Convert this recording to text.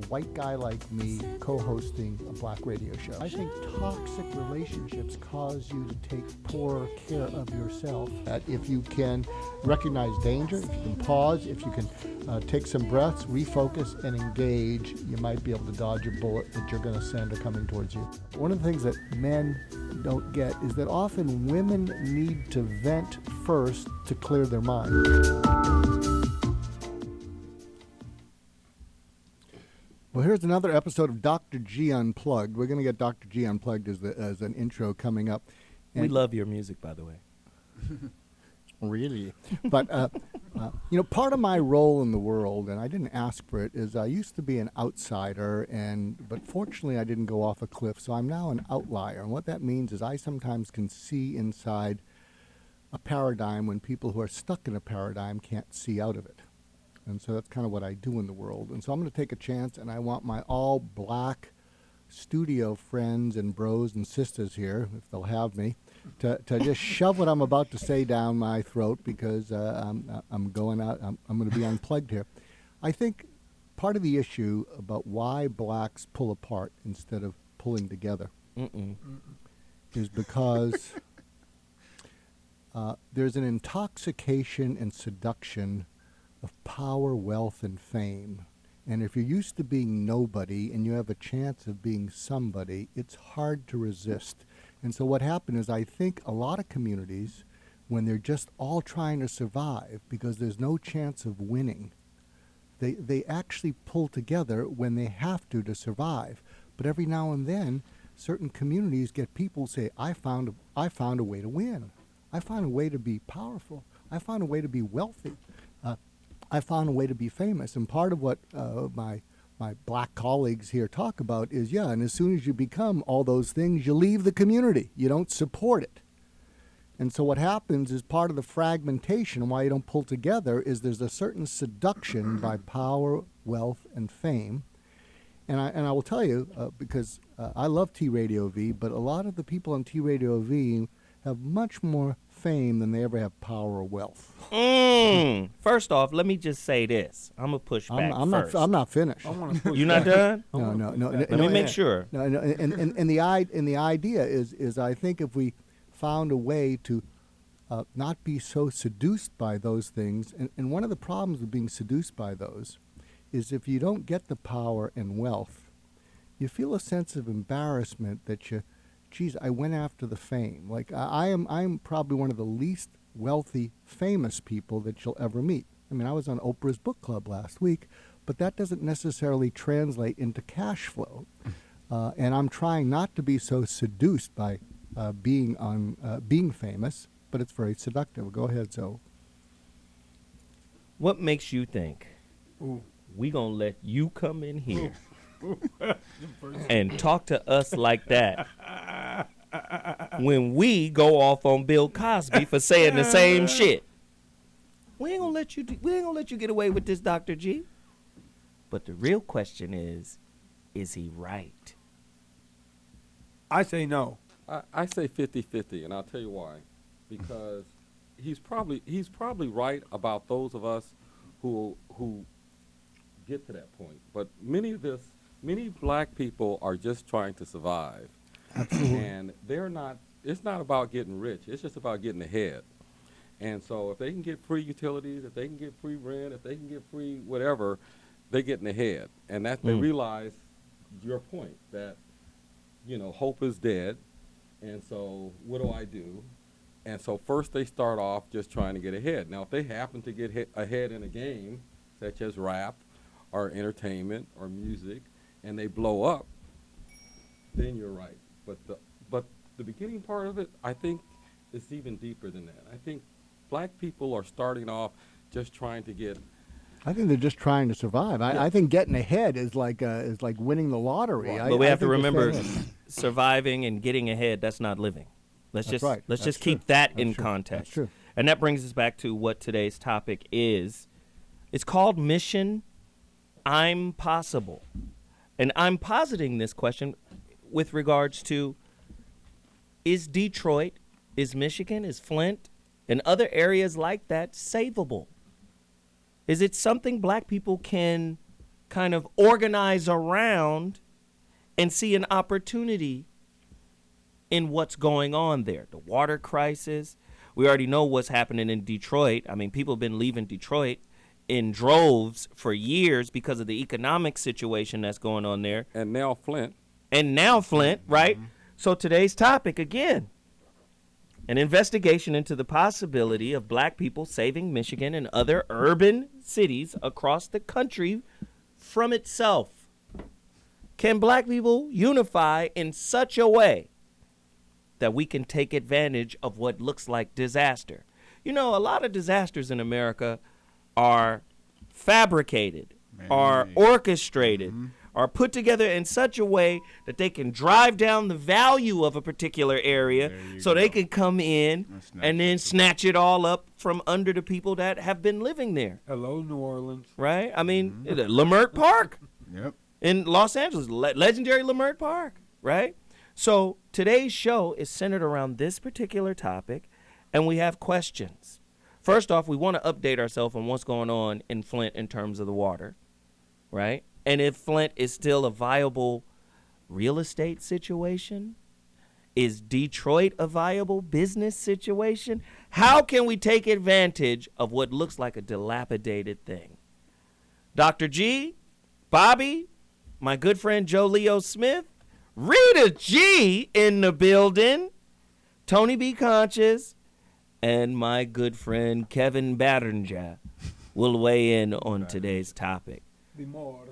white guy like me co-hosting a black radio show. I think toxic relationships cause you to take poorer care of yourself. If you can recognize danger, if you can pause, if you can take some breaths, refocus, and engage, you might be able to dodge a bullet that you're going to send or coming towards you. One of the things that men don't get is that often women need to vent first to clear their mind. Well, here's another episode of Dr. G Unplugged. We're going to get Dr. G Unplugged as an intro coming up. And we love your music, by the way. Really? But, part of my role in the world, and I didn't ask for it, is I used to be an outsider, but fortunately I didn't go off a cliff, so I'm now an outlier. And what that means is I sometimes can see inside a paradigm when people who are stuck in a paradigm can't see out of it. And so that's kind of what I do in the world. And so I'm going to take a chance, and I want my all-black studio friends and bros and sisters here, if they'll have me, to just shove what I'm about to say down my throat, because I'm going out. I'm going to be unplugged here. I think part of the issue about why blacks pull apart instead of pulling together is because there's an intoxication and seduction of power, wealth, and fame. And if you're used to being nobody and you have a chance of being somebody, it's hard to resist. And so what happened is I think a lot of communities, when they're just all trying to survive because there's no chance of winning, they actually pull together when they have to survive. But every now and then, certain communities get people say, I found a way to win. I found a way to be powerful. I found a way to be wealthy. I found a way to be famous. And part of what my black colleagues here talk about is, and as soon as you become all those things, you leave the community. You don't support it. And so what happens is part of the fragmentation, why you don't pull together, is there's a certain seduction by power, wealth, and fame. And I will tell you, because I love T-Radio V, but a lot of the people on T-Radio V have much more fame than they ever have power or wealth. First off, let me just say this. I'm going to push back first. I'm not finished. You're not done? No. Let me make sure. No, and the idea is I think if we found a way to not be so seduced by those things, and one of the problems with being seduced by those is if you don't get the power and wealth, you feel a sense of embarrassment that I went after the fame. Like I'm probably one of the least wealthy, famous people that you'll ever meet. I mean, I was on Oprah's book club last week, but that doesn't necessarily translate into cash flow. And I'm trying not to be so seduced by being famous, but it's very seductive. Go ahead, Zoe. What makes you think we gonna let you come in here and talk to us like that when we go off on Bill Cosby for saying the same shit? We ain't gonna let you get away with this, Dr. G. But the real question is he right? I say no. I say 50-50, and I'll tell you why. Because he's probably right about those of us who get to that point. But many black people are just trying to survive. Absolutely. And it's not about getting rich. It's just about getting ahead. And so if they can get free utilities, if they can get free rent, if they can get free whatever, they're getting ahead. And that they realize your point that, hope is dead. And so what do I do? And so first they start off just trying to get ahead. Now, if they happen to get ahead in a game, such as rap or entertainment or music, and they blow up, then you're right. But the beginning part of it, I think, is even deeper than that. I think black people are starting off just trying to get. I think they're just trying to survive. I think getting ahead is like winning the lottery. But we have to remember, surviving and getting ahead, that's not living. Let's just keep that in context. That's true. And that brings us back to what today's topic is. It's called Mission I'm Possible. And I'm positing this question with regards to, is Detroit, is Michigan, is Flint, and other areas like that savable? Is it something black people can kind of organize around and see an opportunity in what's going on there. The water crisis. We already know what's happening in Detroit. I mean, people have been leaving Detroit in droves for years because of the economic situation that's going on there. And now Flint. Right? So today's topic, again, an investigation into the possibility of black people saving Michigan and other urban cities across the country from itself. Can black people unify in such a way that we can take advantage of what looks like disaster? You know, a lot of disasters in America are fabricated, are orchestrated, are put together in such a way that they can drive down the value of a particular area so they can come in and then snatch it all up from under the people that have been living there. Hello, New Orleans. Right? I mean, Lamert Park Yep. in Los Angeles, legendary Lamert Park, right? So today's show is centered around this particular topic, and we have questions. First off, we want to update ourselves on what's going on in Flint in terms of the water, right? And if Flint is still a viable real estate situation? Is Detroit a viable business situation? How can we take advantage of what looks like a dilapidated thing? Dr. G, Bobby, my good friend Joe Leo Smith, Rita G in the building, Tony B. Conscious, and my good friend Kevin Batternger will weigh in on today's topic. Be more.